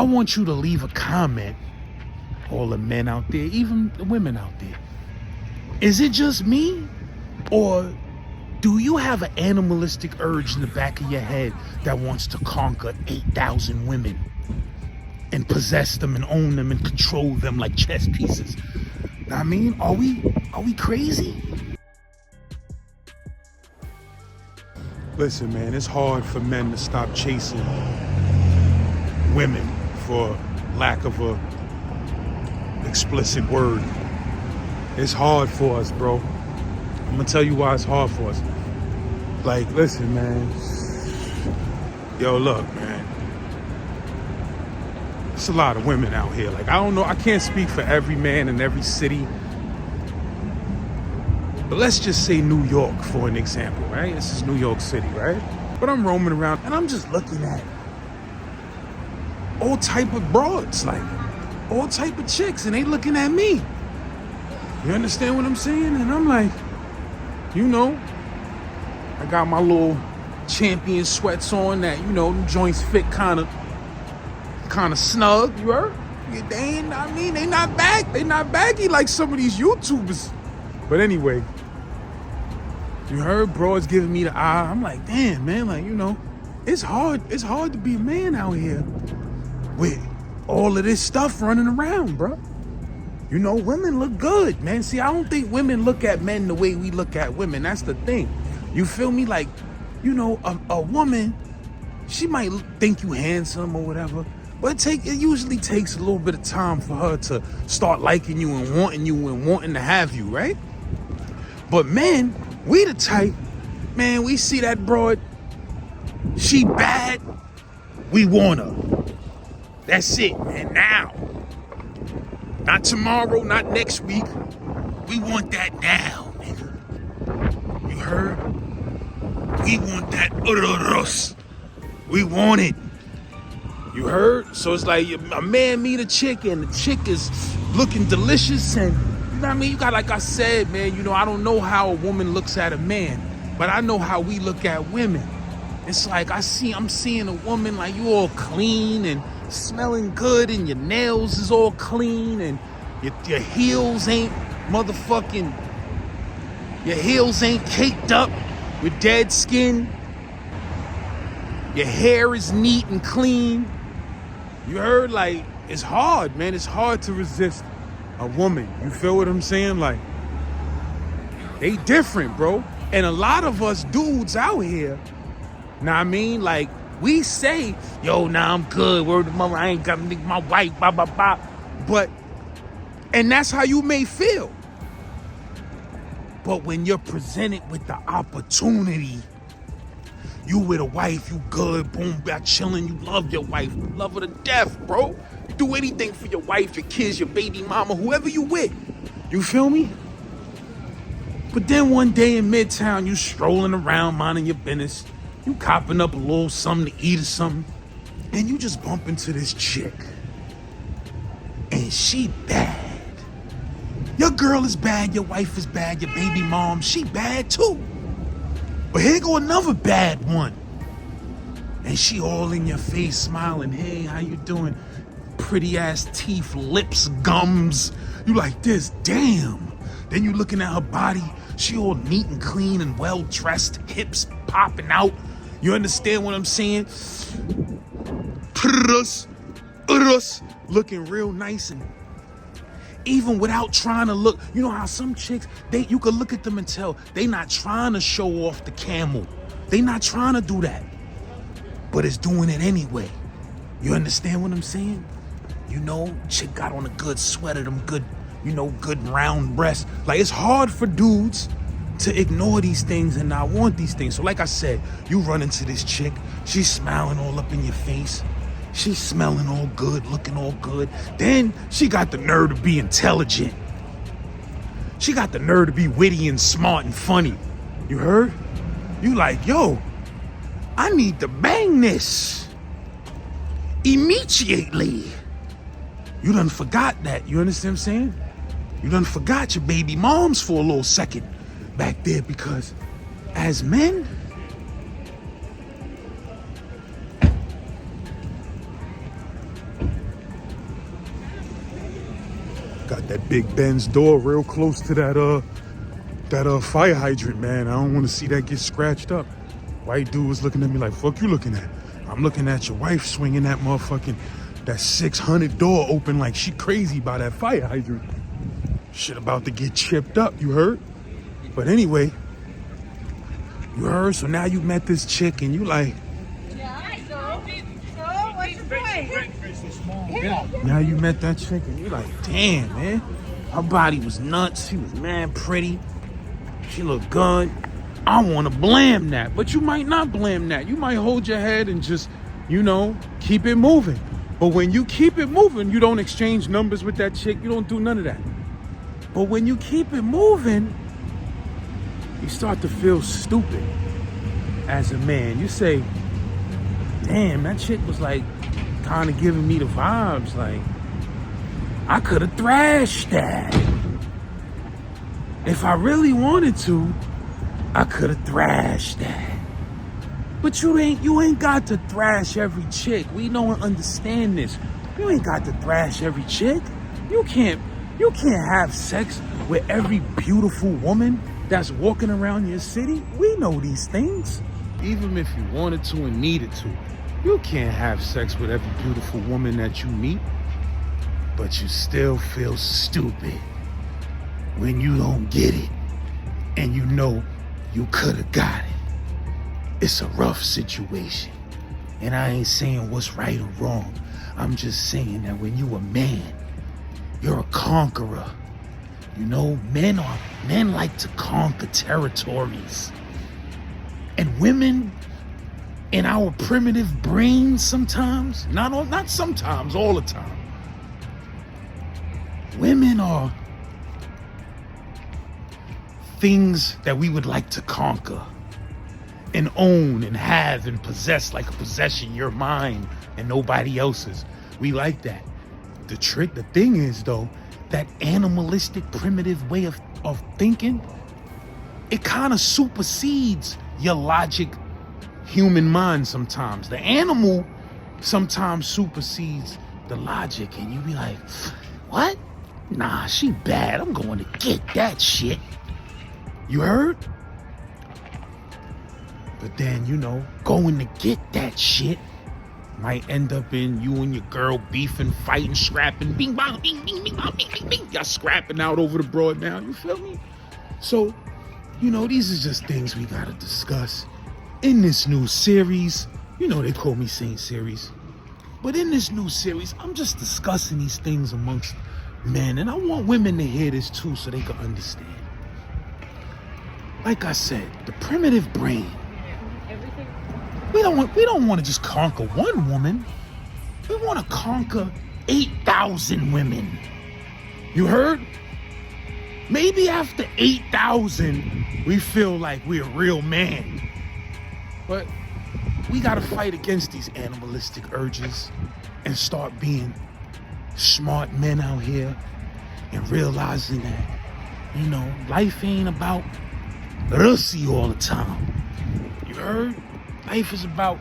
want you to leave a comment, all the men out there, even the women out there. Is it just me? Or do you have an animalistic urge in the back of your head that wants to conquer 8,000 women and possess them and own them and control them like chess pieces? I mean, are we crazy? Listen, man, it's hard for men to stop chasing women, for lack of a explicit word. It's hard for us, bro. I'm gonna tell you why it's hard for us. Like, listen, man. Yo, look, man. There's a lot of women out here. Like, I don't know, I can't speak for every man in every city. But let's just say New York for an example, right? This is New York City, right? But I'm roaming around and I'm just looking at all type of broads, like all type of chicks, and they looking at me. You understand what I'm saying? And I'm like, you know, I got my little champion sweats on that, you know, them joints fit kind of snug, you heard? They ain't, I mean, they not baggy like some of these YouTubers. But anyway, you heard broads giving me the eye. I'm like, damn, man, like, you know, it's hard to be a man out here with all of this stuff running around, bro. You know, women look good, man. See, I don't think women look at men the way we look at women. That's the thing. You feel me? Like, you know, a woman, she might think you handsome or whatever, but it usually takes a little bit of time for her to start liking you and wanting to have you, right? But men, we the type, man, we see that broad, she bad, we want her. That's it, man, now. Not tomorrow, not next week. We want that now, nigga. You heard? We want that uros. We want it. You heard? So it's like a man meet a chick and the chick is looking delicious, and you know what I mean? You got, like I said, man, you know, I don't know how a woman looks at a man, but I know how we look at women. It's like I'm seeing a woman like you all clean and smelling good, and your nails is all clean, and your heels ain't motherfucking, your heels ain't caked up with dead skin. Your hair is neat and clean. You heard? Like, it's hard, man. It's hard to resist a woman. You feel what I'm saying? Like, they different, bro. And a lot of us dudes out here, know what I mean? Like, we say, yo, nah, I'm good. Word of mother, I ain't got my wife, blah, blah, blah. But, and that's how you may feel. But when you're presented with the opportunity, you with a wife, you good, boom, back chilling, you love your wife, you love her to death, bro. You do anything for your wife, your kids, your baby mama, whoever you with. You feel me? But then one day in Midtown, you strolling around, minding your business. You copping up a little something to eat or something, and you just bump into this chick. And she bad. Your girl is bad, your wife is bad, your baby mom, she bad too. But here go another bad one. And she all in your face smiling, hey, how you doing? Pretty ass teeth, lips, gums. You like this, damn. Then you looking at her body, she all neat and clean and well dressed, hips popping out. You understand what I'm saying? Looking real nice, and even without trying to look, you know how some chicks, you could look at them and tell they not trying to show off the camel. They not trying to do that, but it's doing it anyway. You understand what I'm saying? You know, chick got on a good sweater, them good, you know, good round breasts. Like, it's hard for dudes to ignore these things and not want these things. So like I said, you run into this chick, she's smiling all up in your face. She's smelling all good, looking all good. Then she got the nerve to be intelligent. She got the nerve to be witty and smart and funny. You heard? You like, yo, I need to bang this immediately. You done forgot that. You understand what I'm saying? You done forgot your baby moms for a little second back there, because as men, got that big Benz door real close to that fire hydrant, man. I don't want to see that get scratched up. White dude was looking at me like, fuck you looking at? I'm looking at your wife swinging that motherfucking, that 600 door open like she crazy by that fire hydrant. Shit about to get chipped up, you heard? But anyway, you heard? So now you met this chick and you like, now you met that chick and you like, damn, man. Her body was nuts. She was mad pretty. She looked good. I want to blam that. But you might not blam that. You might hold your head and just, keep it moving. But when you keep it moving, you don't exchange numbers with that chick. You don't do none of that. But when you keep it moving, you start to feel stupid as a man. You say, damn, that chick was like kind of giving me the vibes. Like, I could have thrashed that. If I really wanted to, I could have thrashed that. But you ain't got to thrash every chick. We don't understand this. You ain't got to thrash every chick. You can't have sex with every beautiful woman that's walking around your city. We know these things. Even if you wanted to and needed to, you can't have sex with every beautiful woman that you meet. But you still feel stupid when you don't get it and you know you could have got it. It's a rough situation. And I ain't saying what's right or wrong. I'm just saying that when you a man, you're a conqueror. Men like to conquer territories. And women in our primitive brains sometimes, not sometimes, all the time. Women are things that we would like to conquer and own and have and possess like a possession. You're mine and nobody else's. We like that. The thing is though, that animalistic primitive way of thinking, it kind of supersedes your logic human mind sometimes. The animal sometimes supersedes the logic and you be like, what? Nah, she bad. I'm going to get that shit. You heard? But then, going to get that shit might end up in you and your girl beefing, fighting, scrapping, bing, bong, bing, bing, bing, bong, bing, bing, bing. Y'all scrapping out over the broad now. You feel me? So, these are just things we got to discuss in this new series. They call me Saint Series. But in this new series, I'm just discussing these things amongst men. And I want women to hear this too so they can understand. Like I said, the primitive brain. We don't want to just conquer one woman. We want to conquer 8,000 women. You heard? Maybe after 8,000, we feel like we're a real man. But we got to fight against these animalistic urges and start being smart men out here and realizing that, life ain't about Russie all the time. You heard? Life is about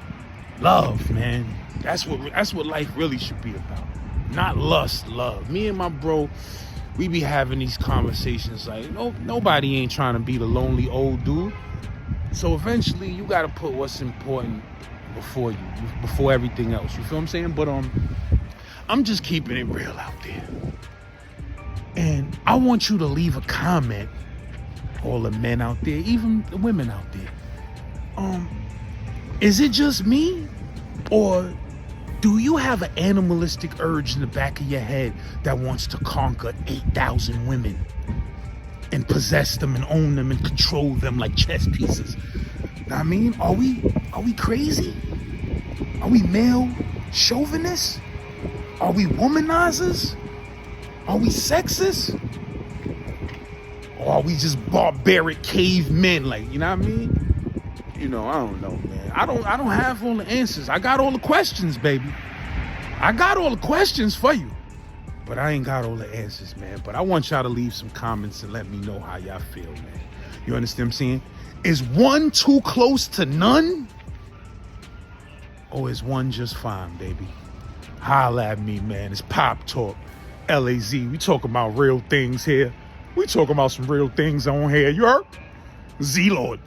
love, man. That's what life really should be about. Not lust, love. Me and my bro, we be having these conversations like, nobody ain't trying to be the lonely old dude. So eventually you gotta put what's important before everything else. You feel what I'm saying? But I'm just keeping it real out there. And I want you to leave a comment, all the men out there, even the women out there. Is it just me? Or do you have an animalistic urge in the back of your head that wants to conquer 8,000 women and possess them and own them and control them like chess pieces? I mean, are we crazy? Are we male chauvinists? Are we womanizers? Are we sexist? Or are we just barbaric cavemen? Like, you know what I mean? I don't know, man. I don't have all the answers. I got all the questions, baby. I got all the questions for you. But I ain't got all the answers, man. But I want y'all to leave some comments and let me know how y'all feel, man. You understand what I'm saying? Is one too close to none? Or is one just fine, baby? Holla at me, man. It's Pop Talk. LAZ. We talking about real things here. We talking about some real things on here. You heard? Z-Lord.